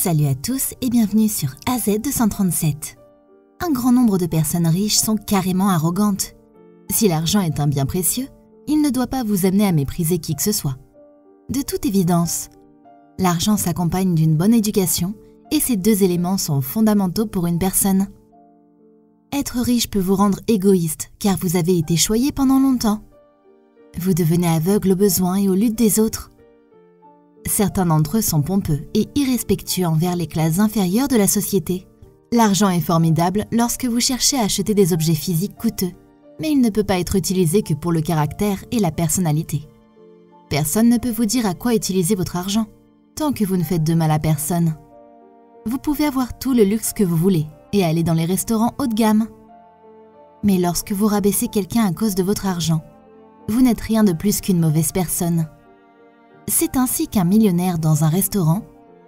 Salut à tous et bienvenue sur AZ237. Un grand nombre de personnes riches sont carrément arrogantes. Si l'argent est un bien précieux, il ne doit pas vous amener à mépriser qui que ce soit. De toute évidence, l'argent s'accompagne d'une bonne éducation et ces deux éléments sont fondamentaux pour une personne. Être riche peut vous rendre égoïste car vous avez été choyé pendant longtemps. Vous devenez aveugle aux besoins et aux luttes des autres. Certains d'entre eux sont pompeux et irrespectueux envers les classes inférieures de la société. L'argent est formidable lorsque vous cherchez à acheter des objets physiques coûteux, mais il ne peut pas être utilisé que pour le caractère et la personnalité. Personne ne peut vous dire à quoi utiliser votre argent, tant que vous ne faites de mal à personne. Vous pouvez avoir tout le luxe que vous voulez et aller dans les restaurants haut de gamme. Mais lorsque vous rabaissez quelqu'un à cause de votre argent, vous n'êtes rien de plus qu'une mauvaise personne. C'est ainsi qu'un millionnaire dans un restaurant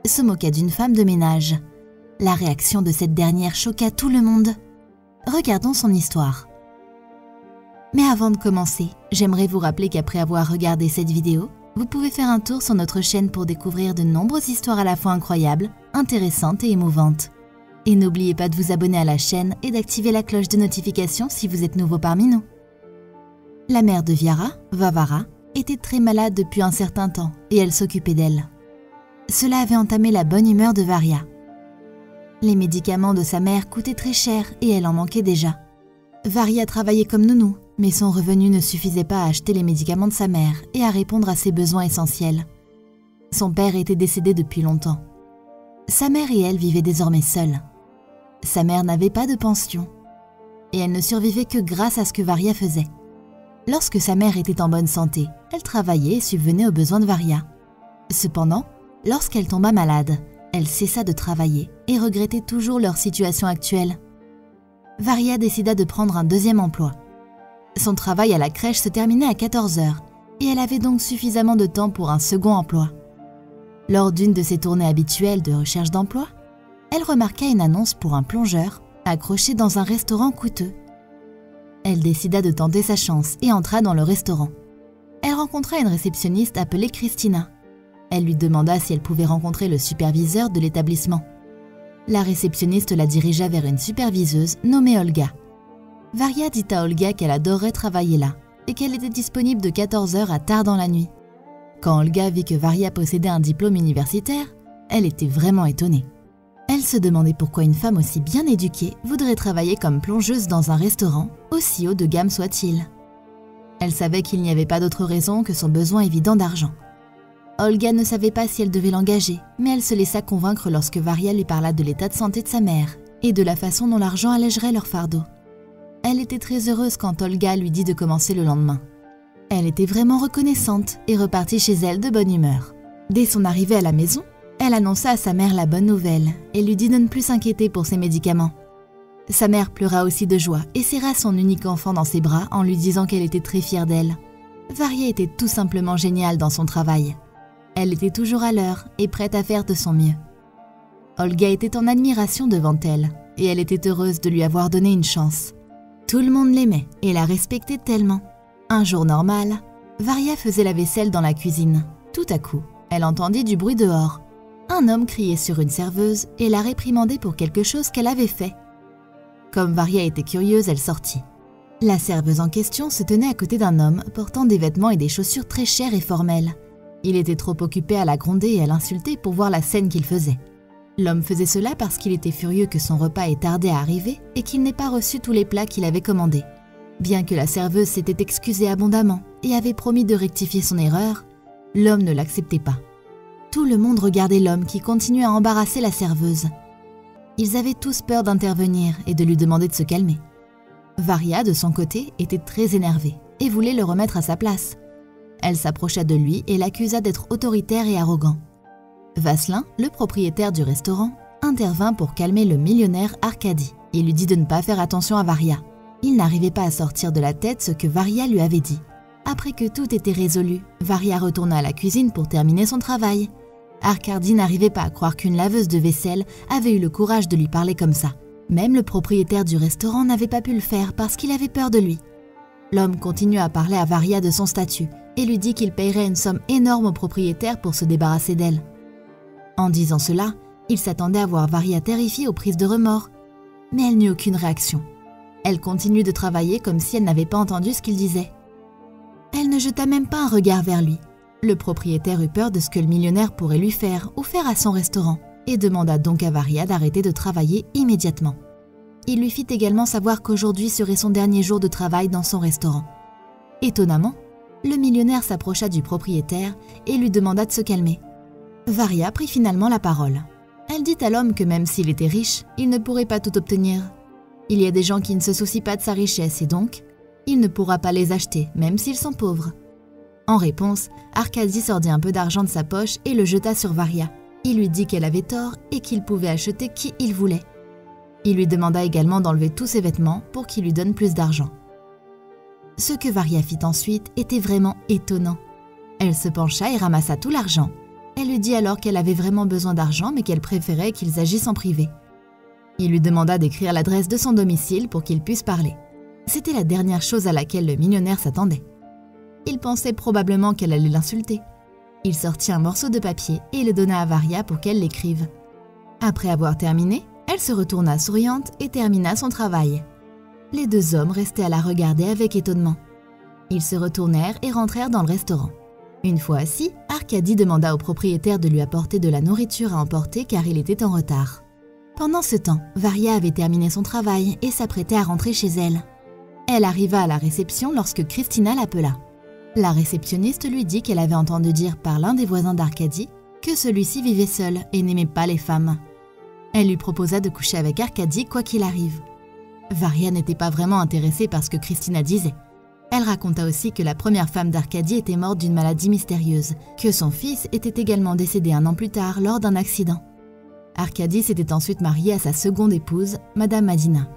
se moqua d'une femme de ménage. La réaction de cette dernière choqua tout le monde. Regardons son histoire. Mais avant de commencer, j'aimerais vous rappeler qu'après avoir regardé cette vidéo, vous pouvez faire un tour sur notre chaîne pour découvrir de nombreuses histoires à la fois incroyables, intéressantes et émouvantes. Et n'oubliez pas de vous abonner à la chaîne et d'activer la cloche de notification si vous êtes nouveau parmi nous. La mère de Viara, Vavara, était très malade depuis un certain temps et elle s'occupait d'elle. Cela avait entamé la bonne humeur de Varia. Les médicaments de sa mère coûtaient très cher et elle en manquait déjà. Varia travaillait comme nounou, mais son revenu ne suffisait pas à acheter les médicaments de sa mère et à répondre à ses besoins essentiels. Son père était décédé depuis longtemps. Sa mère et elle vivaient désormais seules. Sa mère n'avait pas de pension et elle ne survivait que grâce à ce que Varia faisait. Lorsque sa mère était en bonne santé, elle travaillait et subvenait aux besoins de Varia. Cependant, lorsqu'elle tomba malade, elle cessa de travailler et regrettait toujours leur situation actuelle. Varia décida de prendre un deuxième emploi. Son travail à la crèche se terminait à 14 h et elle avait donc suffisamment de temps pour un second emploi. Lors d'une de ses tournées habituelles de recherche d'emploi, elle remarqua une annonce pour un plongeur accroché dans un restaurant coûteux. Elle décida de tenter sa chance et entra dans le restaurant. Elle rencontra une réceptionniste appelée Christina. Elle lui demanda si elle pouvait rencontrer le superviseur de l'établissement. La réceptionniste la dirigea vers une superviseuse nommée Olga. Varia dit à Olga qu'elle adorerait travailler là et qu'elle était disponible de 14 h à tard dans la nuit. Quand Olga vit que Varia possédait un diplôme universitaire, elle était vraiment étonnée. Elle se demandait pourquoi une femme aussi bien éduquée voudrait travailler comme plongeuse dans un restaurant, aussi haut de gamme soit-il. Elle savait qu'il n'y avait pas d'autre raison que son besoin évident d'argent. Olga ne savait pas si elle devait l'engager, mais elle se laissa convaincre lorsque Varia lui parla de l'état de santé de sa mère et de la façon dont l'argent allégerait leur fardeau. Elle était très heureuse quand Olga lui dit de commencer le lendemain. Elle était vraiment reconnaissante et repartit chez elle de bonne humeur. Dès son arrivée à la maison, elle annonça à sa mère la bonne nouvelle et lui dit de ne plus s'inquiéter pour ses médicaments. Sa mère pleura aussi de joie et serra son unique enfant dans ses bras en lui disant qu'elle était très fière d'elle. Varia était tout simplement géniale dans son travail. Elle était toujours à l'heure et prête à faire de son mieux. Olga était en admiration devant elle et elle était heureuse de lui avoir donné une chance. Tout le monde l'aimait et la respectait tellement. Un jour normal, Varia faisait la vaisselle dans la cuisine. Tout à coup, elle entendit du bruit dehors. Un homme criait sur une serveuse et la réprimandait pour quelque chose qu'elle avait fait. Comme Varia était curieuse, elle sortit. La serveuse en question se tenait à côté d'un homme portant des vêtements et des chaussures très chères et formelles. Il était trop occupé à la gronder et à l'insulter pour voir la scène qu'il faisait. L'homme faisait cela parce qu'il était furieux que son repas ait tardé à arriver et qu'il n'ait pas reçu tous les plats qu'il avait commandés. Bien que la serveuse s'était excusée abondamment et avait promis de rectifier son erreur, l'homme ne l'acceptait pas. Tout le monde regardait l'homme qui continuait à embarrasser la serveuse. Ils avaient tous peur d'intervenir et de lui demander de se calmer. Varia, de son côté, était très énervée et voulait le remettre à sa place. Elle s'approcha de lui et l'accusa d'être autoritaire et arrogant. Vasselin, le propriétaire du restaurant, intervint pour calmer le millionnaire Arkady et lui dit de ne pas faire attention à Varia. Il n'arrivait pas à sortir de la tête ce que Varia lui avait dit. Après que tout était résolu, Varia retourna à la cuisine pour terminer son travail. Arkady n'arrivait pas à croire qu'une laveuse de vaisselle avait eu le courage de lui parler comme ça. Même le propriétaire du restaurant n'avait pas pu le faire parce qu'il avait peur de lui. L'homme continua à parler à Varia de son statut et lui dit qu'il paierait une somme énorme au propriétaire pour se débarrasser d'elle. En disant cela, Il s'attendait à voir Varia terrifiée aux prises de remords, mais elle n'eut aucune réaction. Elle continue de travailler comme si elle n'avait pas entendu ce qu'il disait. Elle ne jeta même pas un regard vers lui. Le propriétaire eut peur de ce que le millionnaire pourrait lui faire ou faire à son restaurant et demanda donc à Varia d'arrêter de travailler immédiatement. Il lui fit également savoir qu'aujourd'hui serait son dernier jour de travail dans son restaurant. Étonnamment, le millionnaire s'approcha du propriétaire et lui demanda de se calmer. Varia prit finalement la parole. Elle dit à l'homme que même s'il était riche, il ne pourrait pas tout obtenir. Il y a des gens qui ne se soucient pas de sa richesse et donc, il ne pourra pas les acheter, même s'ils sont pauvres. En réponse, Arkady sortit un peu d'argent de sa poche et le jeta sur Varia. Il lui dit qu'elle avait tort et qu'il pouvait acheter qui il voulait. Il lui demanda également d'enlever tous ses vêtements pour qu'il lui donne plus d'argent. Ce que Varia fit ensuite était vraiment étonnant. Elle se pencha et ramassa tout l'argent. Elle lui dit alors qu'elle avait vraiment besoin d'argent mais qu'elle préférait qu'ils agissent en privé. Il lui demanda d'écrire l'adresse de son domicile pour qu'ils puissent parler. C'était la dernière chose à laquelle le millionnaire s'attendait. Il pensait probablement qu'elle allait l'insulter. Il sortit un morceau de papier et le donna à Varia pour qu'elle l'écrive. Après avoir terminé, elle se retourna souriante et termina son travail. Les deux hommes restaient à la regarder avec étonnement. Ils se retournèrent et rentrèrent dans le restaurant. Une fois assis, Arkady demanda au propriétaire de lui apporter de la nourriture à emporter car il était en retard. Pendant ce temps, Varia avait terminé son travail et s'apprêtait à rentrer chez elle. Elle arriva à la réception lorsque Christina l'appela. La réceptionniste lui dit qu'elle avait entendu dire par l'un des voisins d'Arkady que celui-ci vivait seul et n'aimait pas les femmes. Elle lui proposa de coucher avec Arkady quoi qu'il arrive. Varia n'était pas vraiment intéressée par ce que Christina disait. Elle raconta aussi que la première femme d'Arkady était morte d'une maladie mystérieuse, que son fils était également décédé un an plus tard lors d'un accident. Arkady s'était ensuite marié à sa seconde épouse, Madame Madina.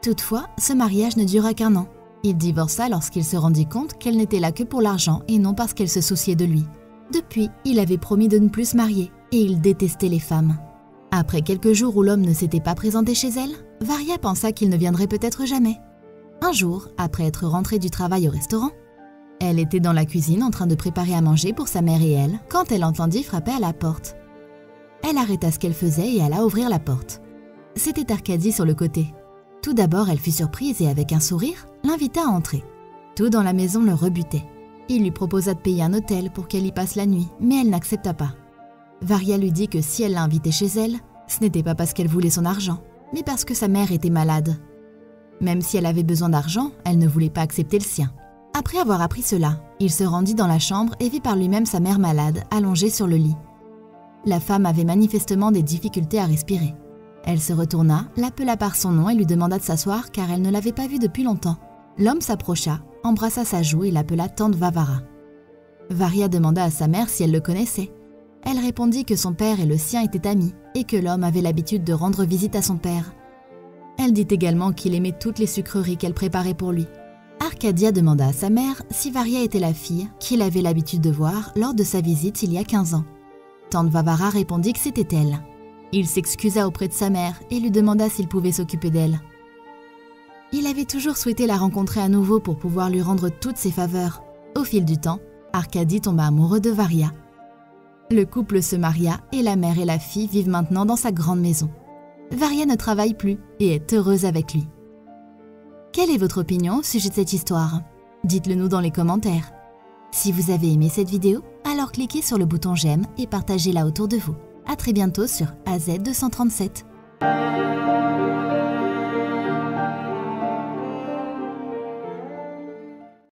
Toutefois, ce mariage ne dura qu'1 an. Il divorça lorsqu'il se rendit compte qu'elle n'était là que pour l'argent et non parce qu'elle se souciait de lui. Depuis, il avait promis de ne plus se marier et il détestait les femmes. Après quelques jours où l'homme ne s'était pas présenté chez elle, Varia pensa qu'il ne viendrait peut-être jamais. Un jour, après être rentrée du travail au restaurant, elle était dans la cuisine en train de préparer à manger pour sa mère et elle quand elle entendit frapper à la porte. Elle arrêta ce qu'elle faisait et alla ouvrir la porte. C'était Arkady sur le côté. Tout d'abord, elle fut surprise et avec un sourire, l'invita à entrer. Tout dans la maison le rebutait. Il lui proposa de payer un hôtel pour qu'elle y passe la nuit, mais elle n'accepta pas. Varia lui dit que si elle l'invitait chez elle, ce n'était pas parce qu'elle voulait son argent, mais parce que sa mère était malade. Même si elle avait besoin d'argent, elle ne voulait pas accepter le sien. Après avoir appris cela, il se rendit dans la chambre et vit par lui-même sa mère malade, allongée sur le lit. La femme avait manifestement des difficultés à respirer. Elle se retourna, l'appela par son nom et lui demanda de s'asseoir car elle ne l'avait pas vue depuis longtemps. L'homme s'approcha, embrassa sa joue et l'appela tante Vavara. Varia demanda à sa mère si elle le connaissait. Elle répondit que son père et le sien étaient amis et que l'homme avait l'habitude de rendre visite à son père. Elle dit également qu'il aimait toutes les sucreries qu'elle préparait pour lui. Arkadia demanda à sa mère si Varia était la fille qu'il avait l'habitude de voir lors de sa visite il y a 15 ans. Tante Vavara répondit que c'était elle. Il s'excusa auprès de sa mère et lui demanda s'il pouvait s'occuper d'elle. Il avait toujours souhaité la rencontrer à nouveau pour pouvoir lui rendre toutes ses faveurs. Au fil du temps, Arkady tomba amoureux de Varia. Le couple se maria et la mère et la fille vivent maintenant dans sa grande maison. Varia ne travaille plus et est heureuse avec lui. Quelle est votre opinion au sujet de cette histoire? Dites-le nous dans les commentaires. Si vous avez aimé cette vidéo, alors cliquez sur le bouton j'aime et partagez-la autour de vous. À très bientôt sur AZ237.